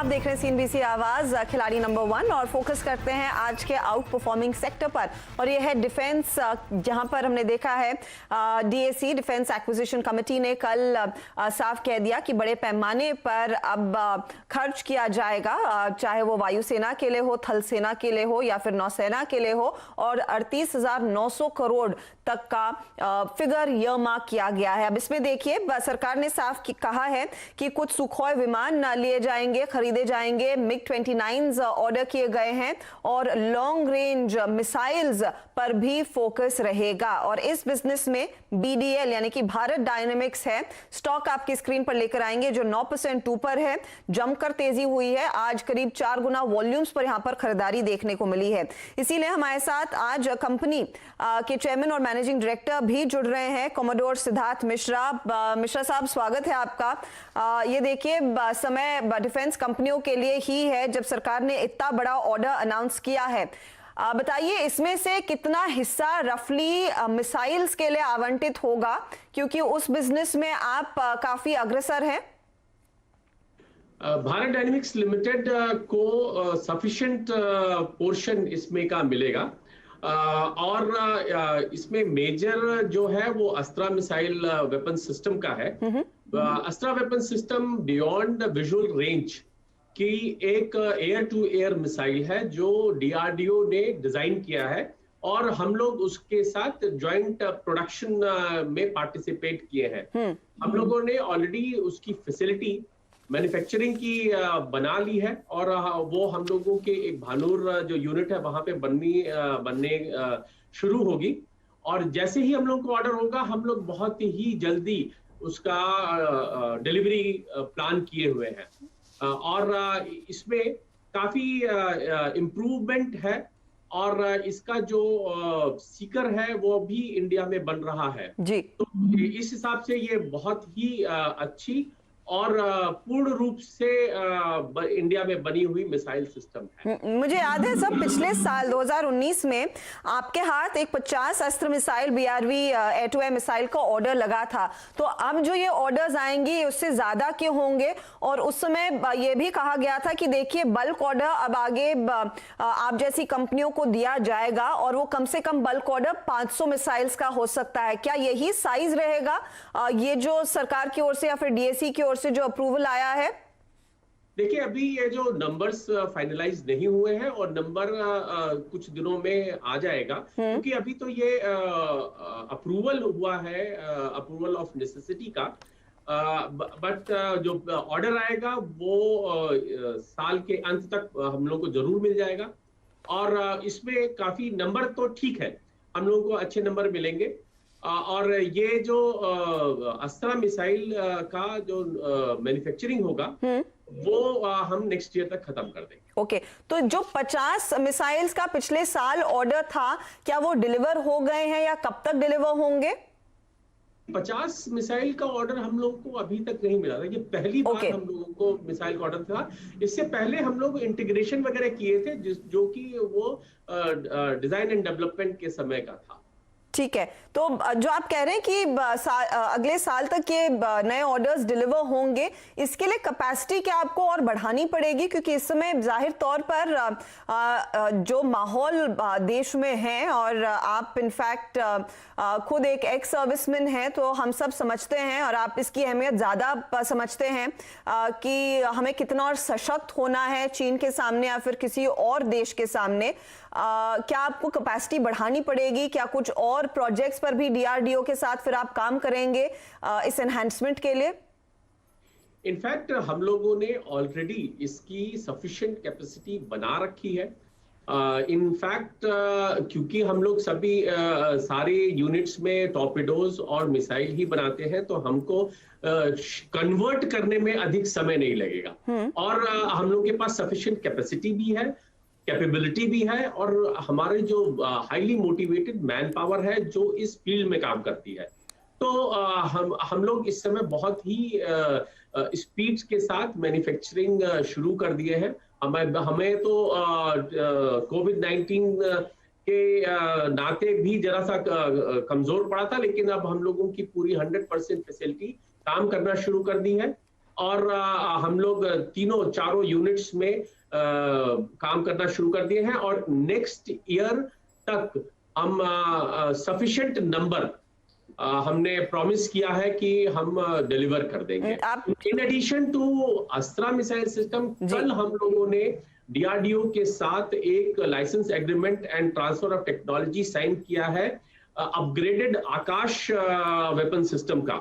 आप देख रहे हैं सीएनबीसी आवाज खिलाड़ी नंबर 1 और फोकस करते हैं आज के आउट परफॉर्मिंग सेक्टर पर और ये है डिफेंस, जहां पर हमने देखा है डीएसी डिफेंस एक्विजिशन कमेटी ने कल साफ कह दिया कि बड़े पैमाने पर अब खर्च किया जाएगा, चाहे वो वायुसेना के लिए हो, थल सेना के लिए हो या फिर नौसेना के लिए हो, और 38,900 करोड़ तक का फिगर इयरमार्क किया गया है। अब इसमें देखिए सरकार ने साफ कहा है कि कुछ सुखोई विमान लिए जाएंगे, खरीदे जाएंगे, मिग-29 ऑर्डर किए गए हैं और लॉन्ग रेंज मिसाइल्स पर भी फोकस रहेगा। और इस बिजनेस में बीडीएल यानी कि भारत डायनेमिक्स है, स्टॉक आपकी स्क्रीन पर लेकर आएंगे जो 9% ऊपर है, जमकर तेजी हुई है। आज करीब 4 गुना वॉल्यूम्स पर यहां पर खरीदारी देखने को मिली है। इसीलिए हमारे साथ आज कंपनी के चेयरमैन और मैनेजिंग डायरेक्टर भी जुड़ रहे हैं, कमोडोर सिद्धार्थ मिश्रा। मिश्रा साहब, स्वागत है आपका। ये देखिए समय डिफेंस कंपनियों के लिए ही है जब सरकार ने इतना बड़ा ऑर्डर अनाउंस किया है। बताइए इसमें से कितना हिस्सा रफली मिसाइल्स के लिए आवंटित होगा, क्योंकि उस बिजनेस में आप काफी अग्रसर हैं। भारत डायनेमिक्स लिमिटेड को सफिशिएंट पोर्शन इसमें का मिलेगा और इसमें मेजर जो है वो अस्त्रा मिसाइल वेपन सिस्टम का है। अस्त्रा weapon system beyond visual range की एक एयर टू एयर मिसाइल है जो डीआरडीओ ने डिजाइन किया है और हम लोग उसके साथ ज्वाइंट प्रोडक्शन में पार्टिसिपेट किए हैं। हम लोगों ने ऑलरेडी उसकी फैसिलिटी मैन्युफैक्चरिंग की बना ली है और वो हम लोगों के एक भानूर जो यूनिट है वहां पे बनने शुरू होगी और जैसे ही हम लोग को ऑर्डर होगा हम लोग बहुत ही जल्दी उसका डिलीवरी प्लान किए हुए हैं और इसमें काफी इम्प्रूवमेंट है और इसका जो सीकर है वो भी इंडिया में बन रहा है जी। तो इस हिसाब से ये बहुत ही अच्छी और पूर्ण रूप से इंडिया में बनी हुई मिसाइल सिस्टम है। मुझे याद है सब पिछले साल 2019 में आपके हाथ एक 50 Astra missile BRV air to air missile का ऑर्डर लगा था, तो अब जो ये ऑर्डर्स आएंगे उससे ज्यादा क्यों होंगे? और उस समय ये भी कहा गया था कि देखिए बल्क ऑर्डर अब आगे आप जैसी कंपनियों को दिया जाएगा और वो कम से कम बल्क ऑर्डर 500 मिसाइल्स का हो सकता है। क्या यही साइज रहेगा ये जो सरकार की ओर से या फिर डीएसी की ओर से जो अप्रूवल आया है? देखिए अभी ये जो नंबर्स फाइनलाइज नहीं हुए हैं और नंबर कुछ दिनों में आ जाएगा क्योंकि अभी तो ये अप्रूवल हुआ है, अप्रूवल ऑफ नेसेसिटी का, बट जो ऑर्डर आएगा वो साल के अंत तक हम लोग को जरूर मिल जाएगा और इसमें काफी नंबर तो ठीक है, हम लोगों को अच्छे नंबर मिलेंगे और ये जो अस्त्रा मिसाइल का जो मैन्युफैक्चरिंग होगा वो हम नेक्स्ट ईयर तक खत्म कर देंगे। ओके, तो जो 50 मिसाइल्स का पिछले साल ऑर्डर था, क्या वो डिलीवर हो गए हैं या कब तक डिलीवर होंगे? 50 मिसाइल का ऑर्डर हम लोग को अभी तक नहीं मिला था, ये पहली बार हम लोगों को मिसाइल का ऑर्डर था। इससे पहले हम लोग इंटीग्रेशन वगैरह किए थे जो कि वो डिजाइन एंड डेवलपमेंट के समय का था। ठीक है, तो जो आप कह रहे हैं कि अगले साल तक ये नए ऑर्डर्स डिलीवर होंगे, इसके लिए कैपेसिटी क्या आपको और बढ़ानी पड़ेगी? क्योंकि इस समय जाहिर तौर पर जो माहौल देश में है और आप इनफैक्ट खुद एक एक्स सर्विसमैन हैं, तो हम सब समझते हैं और आप इसकी अहमियत ज़्यादा समझते हैं कि हमें कितना और सशक्त होना है चीन के सामने या फिर किसी और देश के सामने। क्या आपको कैपेसिटी बढ़ानी पड़ेगी? क्या कुछ और प्रोजेक्ट्स पर भी डीआरडीओ के साथ फिर आप काम करेंगे इस एनहांसमेंट के लिए? इनफैक्ट हम लोगों ने ऑलरेडी इसकी सफिशिएंट कैपेसिटी बना रखी है। इनफैक्ट क्योंकि हम लोग सभी सारे यूनिट्स में टॉर्पेडोज और मिसाइल ही बनाते हैं तो हमको कन्वर्ट करने में अधिक समय नहीं लगेगा और हम लोग के पास सफिशिएंट कैपेसिटी भी है, कैपेबिलिटी भी है और हमारे जो हाईली मोटिवेटेड मैन पावर है जो इस फील्ड में काम करती है। तो हम लोग इस समय बहुत ही स्पीड के साथ मैन्युफैक्चरिंग शुरू कर दिए हैं। हमें तो कोविड-19 के नाते भी जरा सा कमजोर पड़ा था, लेकिन अब हम लोगों की पूरी 100% फैसिलिटी काम करना शुरू कर दी है और हम लोग तीनों चारों यूनिट्स में काम करना शुरू कर दिए हैं और नेक्स्ट ईयर तक हम सफिशिएंट नंबर हमने प्रॉमिस किया है कि हम डिलीवर कर देंगे। In addition to Astra missile system, कल हम लोगों ने डीआरडीओ के साथ एक licence agreement and transfer of technology sign किया है अपग्रेडेड आकाश वेपन सिस्टम का।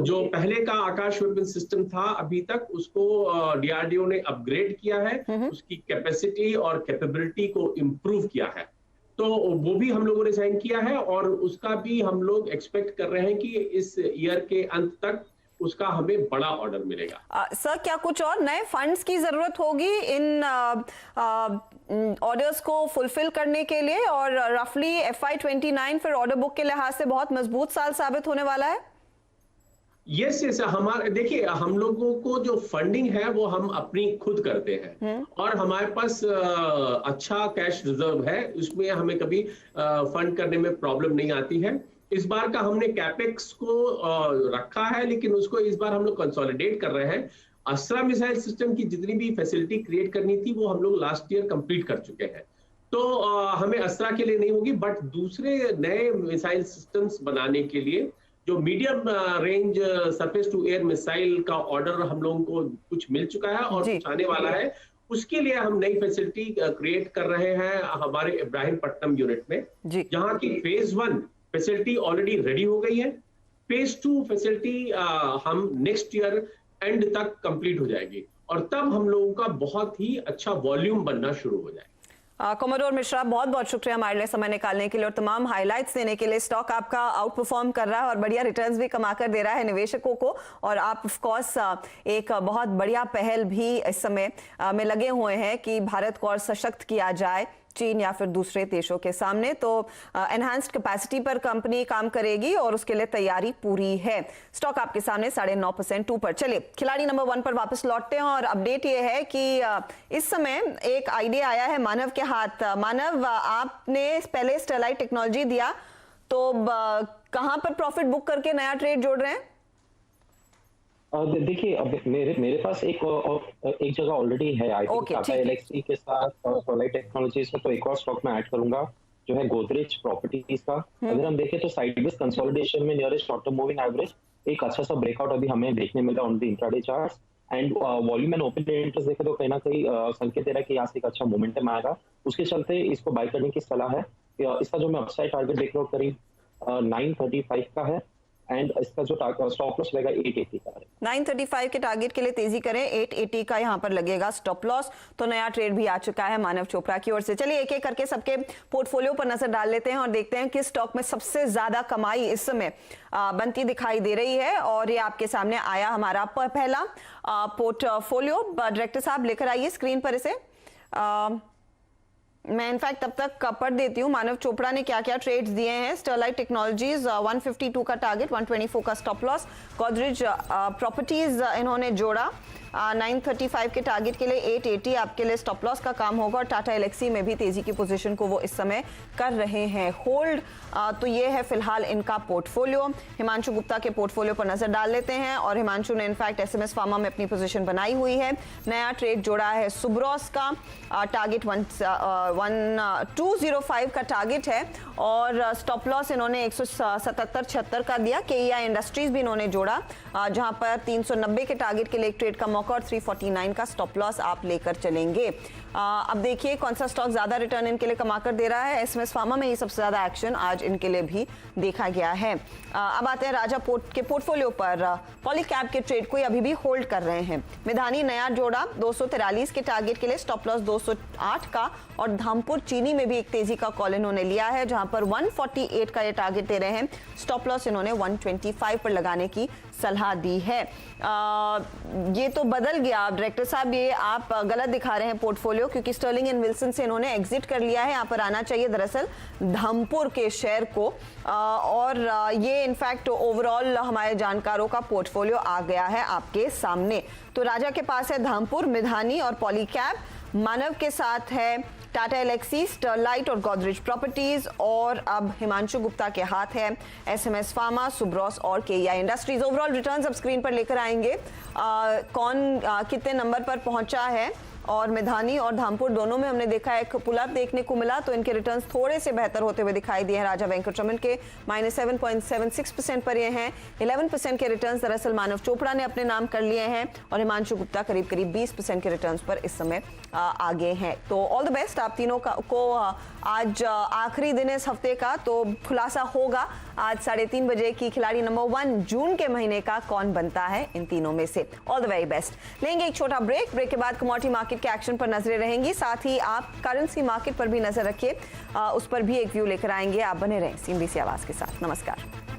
जो पहले का आकाश वेपन सिस्टम था अभी तक, उसको डीआरडीओ ने अपग्रेड किया है, उसकी कैपेसिटी और कैपेबिलिटी को इम्प्रूव किया है। तो वो भी हम लोगों ने साइन किया है और उसका भी हम लोग एक्सपेक्ट कर रहे हैं कि इस ईयर के अंत तक उसका हमें बड़ा ऑर्डर मिलेगा। सर, क्या कुछ और नए फंड्स की जरूरत होगी इन ऑर्डर्स को फुलफिल करने के लिए? और रफली FY29 फिर ऑर्डर बुक के लिहाज से बहुत मजबूत साल साबित होने वाला है। यस, हमारे देखिए, हम लोगों को जो फंडिंग है वो हम अपनी खुद करते हैं और हमारे पास अच्छा कैश रिजर्व है, उसमें हमें कभी फंड करने में प्रॉब्लम नहीं आती है। इस बार का हमने कैपेक्स को रखा है, लेकिन उसको इस बार हम लोग कंसोलिडेट कर रहे हैं। अस्त्रा मिसाइल सिस्टम की जितनी भी फैसिलिटी क्रिएट करनी थी वो हम लोग लास्ट ईयर कंप्लीट कर चुके हैं, तो हमें अस्त्रा के लिए नहीं होगी, बट दूसरे नए मिसाइल सिस्टम्स बनाने के लिए जो medium range surface to air missile का ऑर्डर हम लोगों को कुछ मिल चुका है और कुछ आने वाला है। उसके लिए हम नई फैसिलिटी क्रिएट कर रहे हैं हमारे इब्राहिमपट्टनम यूनिट में, जहां की फेज 1 फैसिलिटी ऑलरेडी रेडी हो गई है। फेज 2 फैसिलिटी हम नेक्स्ट ईयर एंड तक कंप्लीट हो जाएगी और तब हम लोगों का बहुत ही अच्छा वॉल्यूम बनना शुरू हो जाएगा। कोमोडोर मिश्रा, बहुत बहुत शुक्रिया हमारे लिए समय निकालने के लिए और तमाम हाइलाइट्स देने के लिए। स्टॉक आपका आउट परफॉर्म कर रहा है और बढ़िया रिटर्न्स भी कमा कर दे रहा है निवेशकों को, और आप ऑफ कोर्स एक बहुत बढ़िया पहल भी इस समय में लगे हुए हैं कि भारत को और सशक्त किया जाए चीन या फिर दूसरे देशों के सामने। तो एनहांस्ड कैपेसिटी पर कंपनी काम करेगी और उसके लिए तैयारी पूरी है। स्टॉक आपके सामने 9.5% ऊपर। चलिए खिलाड़ी नंबर 1 पर वापस लौटते हैं और अपडेट ये है कि इस समय एक आइडिया आया है मानव के हाथ। मानव, आपने पहले स्टेलाइट टेक्नोलॉजी दिया, तो कहां पर प्रॉफिट बुक करके नया ट्रेड जोड़ रहे हैं? देखिए, अब मेरे पास एक जगह ऑलरेडी है, आई थिंक टाटा एलेक्सी के साथ स्टेलाइट टेक्नोलॉजीज में, तो एक और स्टॉक में ऐड करूंगा जो है गोदरेज प्रॉपर्टीज का। अगर हम देखें तो साइडवेज कंसोलिडेशन में nearest short term moving average एक अच्छा सा ब्रेकआउट अभी हमें देखने मिला on the intraday charts, and volume and open interest देखे तो कहीं ना कहीं संकेत दे रहा है कि यहाँ से एक अच्छा मोमेंटम आएगा। उसके चलते इसको बाय करने की सलाह है। इसका जो मैं अपसाइड टारगेट देख रहा हूँ करीब 935 का है, एंड इसका जो स्टॉप लॉस लगेगा 880 का है। 935 के टारगेट के लिए तेजी करें, 880 का यहां पर लगेगा स्टॉप लॉस। तो नया ट्रेड भी आ चुका है मानव चोपड़ा की ओर से। चलिए एक एक करके सबके पोर्टफोलियो पर नजर डाल लेते हैं और देखते हैं किस स्टॉक में सबसे ज्यादा कमाई इस समय बनती दिखाई दे रही है। और ये आपके सामने आया हमारा पहला पोर्टफोलियो। डायरेक्टर साहब लेकर आइए स्क्रीन पर इसे। मैं इनफैक्ट तब तक पढ़ देती हूँ मानव चोपड़ा ने क्या क्या ट्रेड्स दिए हैं। स्टेलाइट टेक्नोलॉजीज 152 का टारगेट, 124 का स्टॉप लॉस। गोदरेज प्रॉपर्टीज इन्होंने जोड़ा 935 के टारगेट के लिए 880 आपके लिए स्टॉप लॉस का काम होगा। और टाटा एलेक्सी में भी तेजी की पोजीशन को वो इस समय कर रहे हैं होल्ड। तो ये है फिलहाल इनका पोर्टफोलियो। हिमांशु गुप्ता के पोर्टफोलियो पर नजर डाल लेते हैं और हिमांशु ने इनफैक्ट एसएमएस फार्मा में अपनी पोजीशन बनाई हुई है। नया ट्रेड जोड़ा है सुब्रॉस का, टारगेट 1205 का टारगेट है और स्टॉप लॉस इन्होंने 177.76 का दिया। केईआई इंडस्ट्रीज भी इन्होंने जोड़ा जहां पर 390 के टारगेट के लिए एक ट्रेड का मौका और 349 का स्टॉप लॉस आप लेकर चलेंगे। अब देखिए कौन सा स्टॉक ज्यादा रिटर्न इनके लिए कमा कर दे रहा है। एसएमएस फार्मा में ही सबसे ज्यादा एक्शन आज इनके लिए भी देखा गया है। अब आते हैं राजा पोर्ट के पोर्टफोलियो पर। पॉलीकैब के ट्रेड को अभी भी होल्ड कर रहे हैं। मिधानी नया जोड़ा 243 के टारगेट के लिए, स्टॉप लॉस 208 का। और धामपुर चीनी में भी एक तेजी का कॉल इन्होंने लिया है जहां पर 148 का ये टारगेट दे रहे हैं। स्टॉप लॉस इन्होंने 125 पर लगाने की सलाह दी है। ये तो बदल गया डायरेक्टर साहब, ये आप गलत दिखा रहे हैं पोर्टफोलियो, क्योंकि स्टर्लिंग एंड विल्सन से इन्होंने एग्जिट कर लिया है। यहाँ पर आना चाहिए दरअसल धामपुर के शेयर को। और ये इनफैक्ट ओवरऑल हमारे जानकारों का पोर्टफोलियो आ गया है आपके सामने। तो राजा के पास है धामपुर, मिधानी और पॉलीकैब। मानव के साथ है टाटा एलेक्सी, स्टरलाइट और गोदरेज प्रॉपर्टीज, और अब हिमांशु गुप्ता के हाथ है एसएमएस फार्मा, सुब्रॉस और केईआई इंडस्ट्रीज। ओवरऑल रिटर्न्स अब स्क्रीन पर लेकर आएंगे। कौन कितने नंबर पर पहुंचा है, और मैदानी और धामपुर दोनों में हमने देखा एक पुलअप देखने को मिला, तो इनके रिटर्न्स थोड़े से बेहतर होते हुए दिखाई दिए हैं। राजा वेंकटरमन के -7.76% पर ये हैं। 11% के रिटर्न्स दरअसल मानव चोपड़ा ने अपने नाम कर लिए हैं, और हिमांशु गुप्ता करीब 20% के रिटर्न्स पर इस समय आगे हैं। तो ऑल द बेस्ट आप तीनों को। आज आखिरी दिन इस हफ्ते का, तो खुलासा होगा आज 3:30 बजे की खिलाड़ी नंबर 1 जून के महीने का कौन बनता है इन तीनों में से। All the very best. लेंगे एक छोटा ब्रेक के बाद कमोडिटी मार्केट के एक्शन पर नजरें रहेंगी, साथ ही आप करेंसी मार्केट पर भी नजर रखिए, उस पर भी एक व्यू लेकर आएंगे। आप बने रहें CNBC आवाज के साथ। नमस्कार।